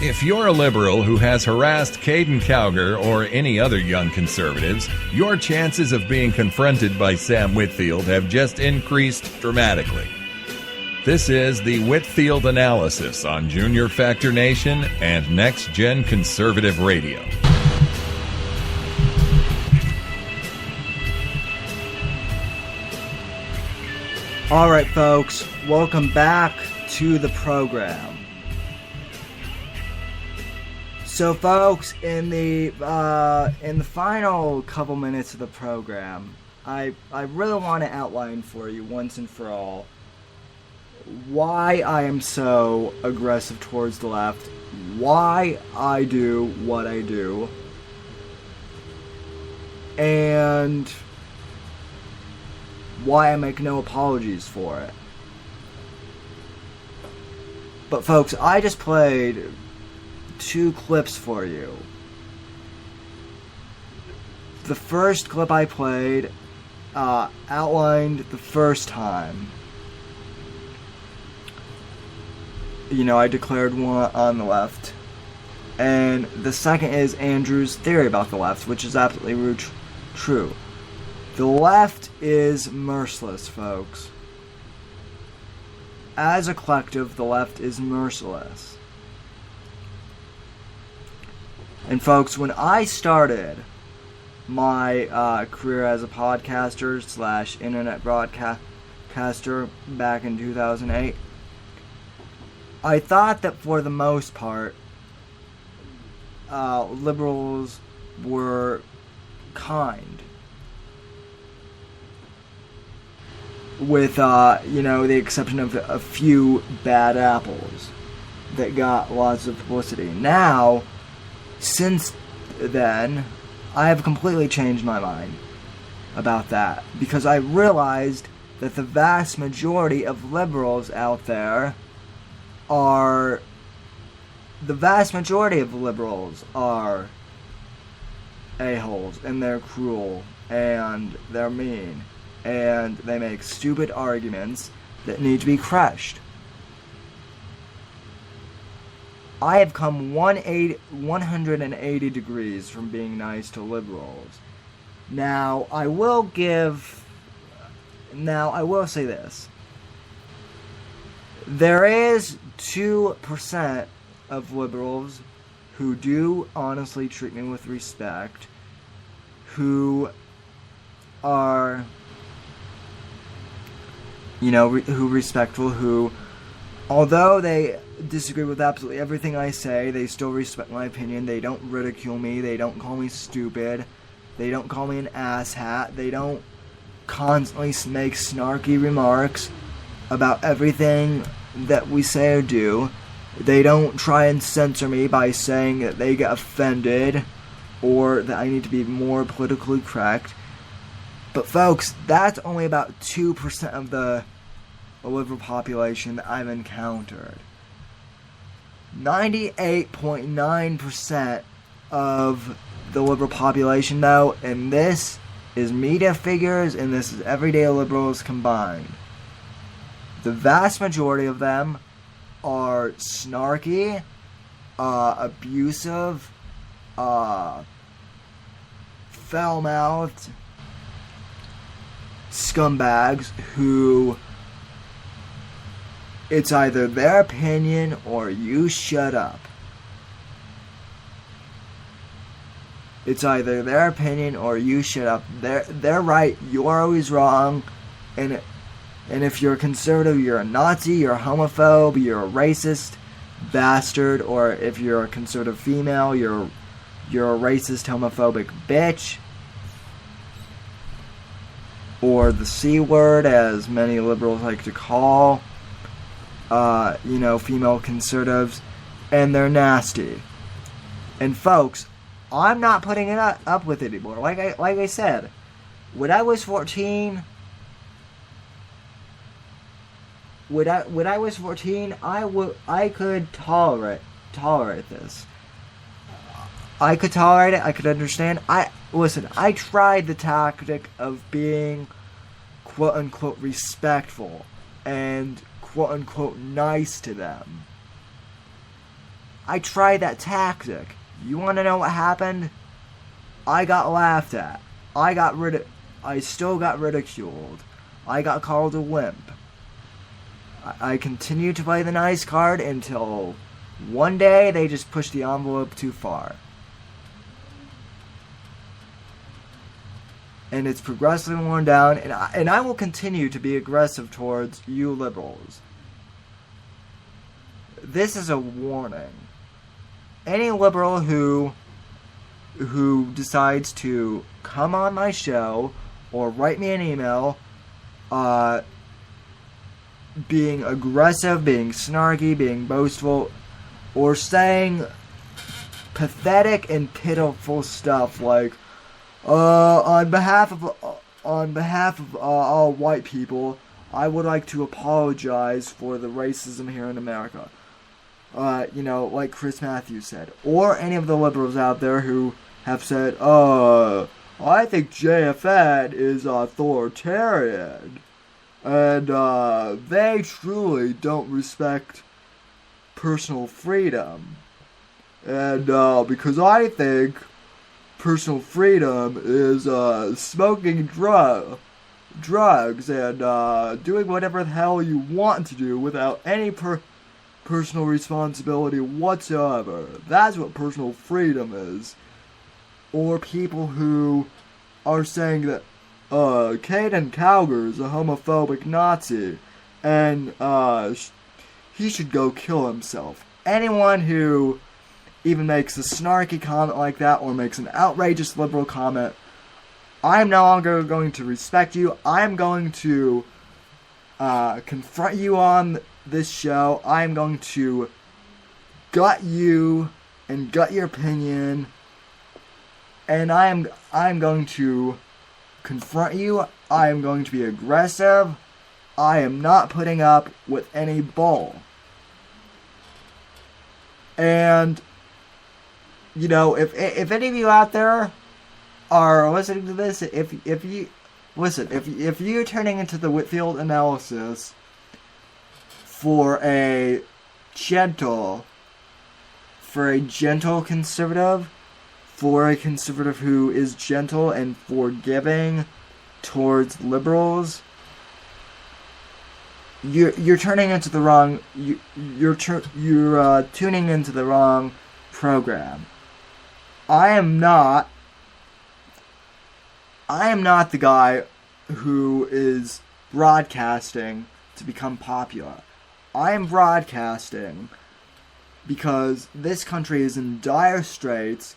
If you're a liberal who has harassed Caden Cowger or any other young conservatives, your chances of being confronted by Sam Whitfield have just increased dramatically. This is the Whitfield Analysis on Junior Factor Nation and Next Gen Conservative Radio. All right, folks, welcome back to the program. So, folks, in the final couple minutes of the program, I really want to outline for you once and for all why I am so aggressive towards the left, why I do what I do, and why I make no apologies for it. But folks, I just played 2 clips for you. The first clip I played outlined the first time. I declared war on the left. And the second is Andrew's theory about the left, which is absolutely true. The left is merciless, folks. As a collective, the left is merciless. And folks, when I started my career as a podcaster / internet broadcaster back in 2008, I thought that for the most part, liberals were kind. With, the exception of a few bad apples that got lots of publicity. Now, since then, I have completely changed my mind about that. Because I realized that the vast majority of liberals out there are... The vast majority of liberals are a-holes, and they're cruel, and they're mean, and they make stupid arguments that need to be crushed. I have come 180 degrees from being nice to liberals. Now, I will say this. There is 2% of liberals who do honestly treat me with respect, who are, who respectful, who, although they disagree with absolutely everything I say, they still respect my opinion. They don't ridicule me. They don't call me stupid. They don't call me an asshat. They don't constantly make snarky remarks about everything that we say or do. They don't try and censor me by saying that they get offended or that I need to be more politically correct. But folks, that's only about 2% of the liberal population that I've encountered. 98.9% of the liberal population, though, and this is media figures and this is everyday liberals combined, the vast majority of them are snarky, abusive, foul-mouthed scumbags who it's either their opinion or you shut up. It's either their opinion or you shut up. They're right, you're always wrong, and if you're a conservative, you're a Nazi, you're a homophobe, you're a racist bastard, or if you're a conservative female, you're a racist, homophobic bitch, or the C word, as many liberals like to call, female conservatives, and they're nasty. And folks, I'm not putting it up with it anymore. Like I said, when I was 14, I could tolerate this. I could tolerate it. I could understand. I tried the tactic of being quote unquote respectful and quote unquote nice to them. I tried that tactic. You want to know what happened? I got laughed at. I still got ridiculed. I got called a wimp. I continued to play the nice card until one day they just pushed the envelope too far. And it's progressively worn down, and I will continue to be aggressive towards you liberals. This is a warning. Any liberal who decides to come on my show or write me an email being aggressive, being snarky, being boastful, or saying pathetic and pitiful stuff like, on behalf of all white people, I would like to apologize for the racism here in America. Like Chris Matthews said, or any of the liberals out there who have said, I think JFN is authoritarian, and they truly don't respect personal freedom, and because I think personal freedom is smoking drugs and doing whatever the hell you want to do without any personal responsibility whatsoever. That's what personal freedom is. Or people who are saying that Caden Calgar is a homophobic Nazi and he should go kill himself. Anyone who even makes a snarky comment like that or makes an outrageous liberal comment, I'm no longer going to respect you. I'm going to confront you on this show. I'm going to gut you and gut your opinion, and I'm going to confront you. I am going to be aggressive. I am not putting up with any bull. And if any of you out there are listening to this, if you're turning into the Whitfield Analysis for a gentle conservative, for a conservative who is gentle and forgiving towards liberals, you're turning into the wrong. You're tuning into the wrong program. I am not the guy who is broadcasting to become popular. I am broadcasting because this country is in dire straits.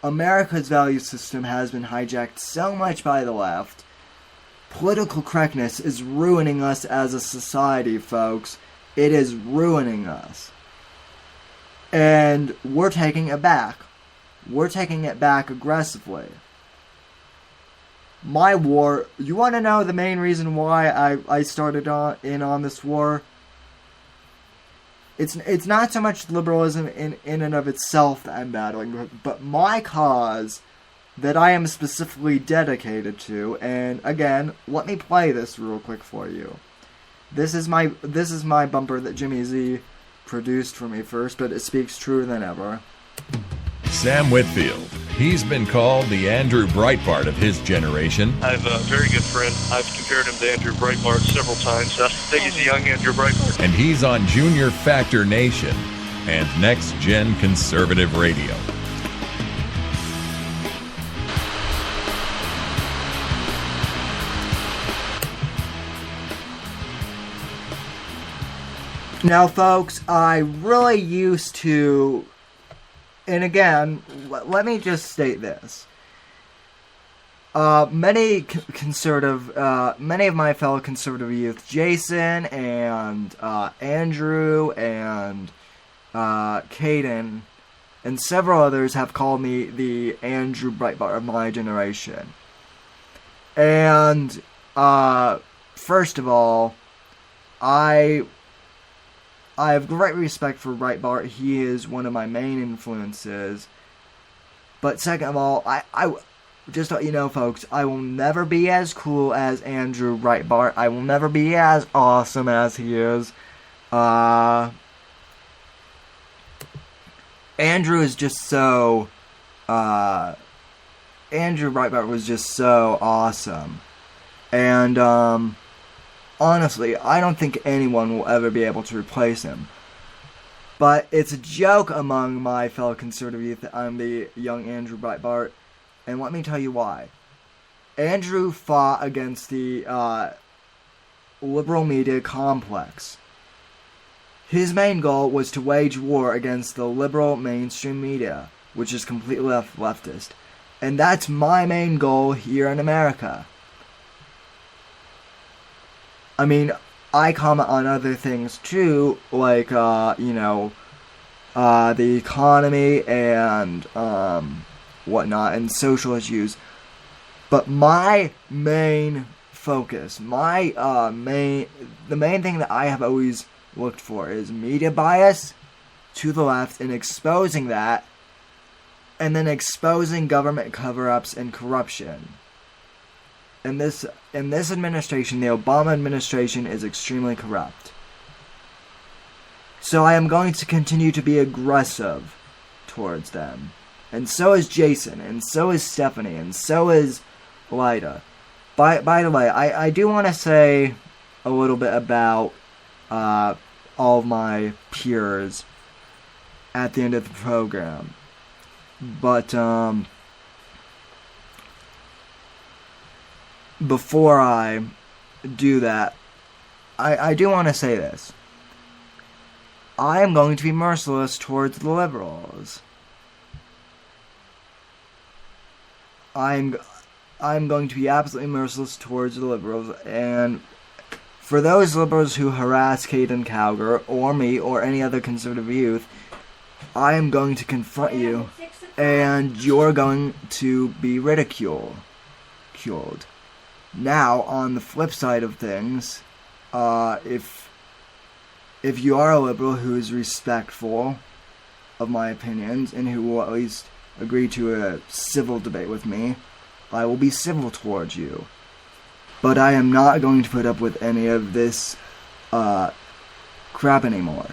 America's value system has been hijacked so much by the left. Political correctness is ruining us as a society, folks. It is ruining us. And we're taking it back. We're taking it back aggressively. My war, you want to know the main reason why I started on this war? It's not so much liberalism in and of itself that I'm battling, but my cause that I am specifically dedicated to. And again, let me play this real quick for you. This is my bumper that Jimmy Z produced for me first, but it speaks truer than ever. Sam Whitfield. He's been called the Andrew Breitbart of his generation. I have a very good friend. I've compared him to Andrew Breitbart several times. I think he's a young Andrew Breitbart. And he's on Junior Factor Nation and Next Gen Conservative Radio. Now, folks, I really used to, and again, let me just state this. Many of my fellow conservative youth, Jason and Andrew and Caden, and several others have called me the Andrew Breitbart of my generation. And, first of all, I have great respect for Breitbart. He is one of my main influences. But second of all, I just to let you know, folks, I will never be as cool as Andrew Breitbart. I will never be as awesome as he is. Andrew is just so, Andrew Breitbart was just so awesome. And, honestly, I don't think anyone will ever be able to replace him. But it's a joke among my fellow conservative youth that I'm the young Andrew Breitbart. And let me tell you why. Andrew fought against the liberal media complex. His main goal was to wage war against the liberal mainstream media, which is completely leftist. And that's my main goal here in America. I mean, I comment on other things too, like, the economy and whatnot, and social issues. But my main focus, the main thing that I have always looked for is media bias to the left and exposing that, and then exposing government cover-ups and corruption. In this administration, the Obama administration is extremely corrupt. So I am going to continue to be aggressive towards them. And so is Jason, and so is Stephanie, and so is Lyda. By the way, I do want to say a little bit about all of my peers at the end of the program. But, before I do that, I do want to say this. I am going to be merciless towards the liberals. I'm going to be absolutely merciless towards the liberals, and for those liberals who harass Caden Cowger, or me, or any other conservative youth, I am going to confront you, and you're going to be ridiculed. Now, on the flip side of things, if you are a liberal who is respectful of my opinions and who will at least agree to a civil debate with me, I will be civil towards you. But I am not going to put up with any of this crap anymore.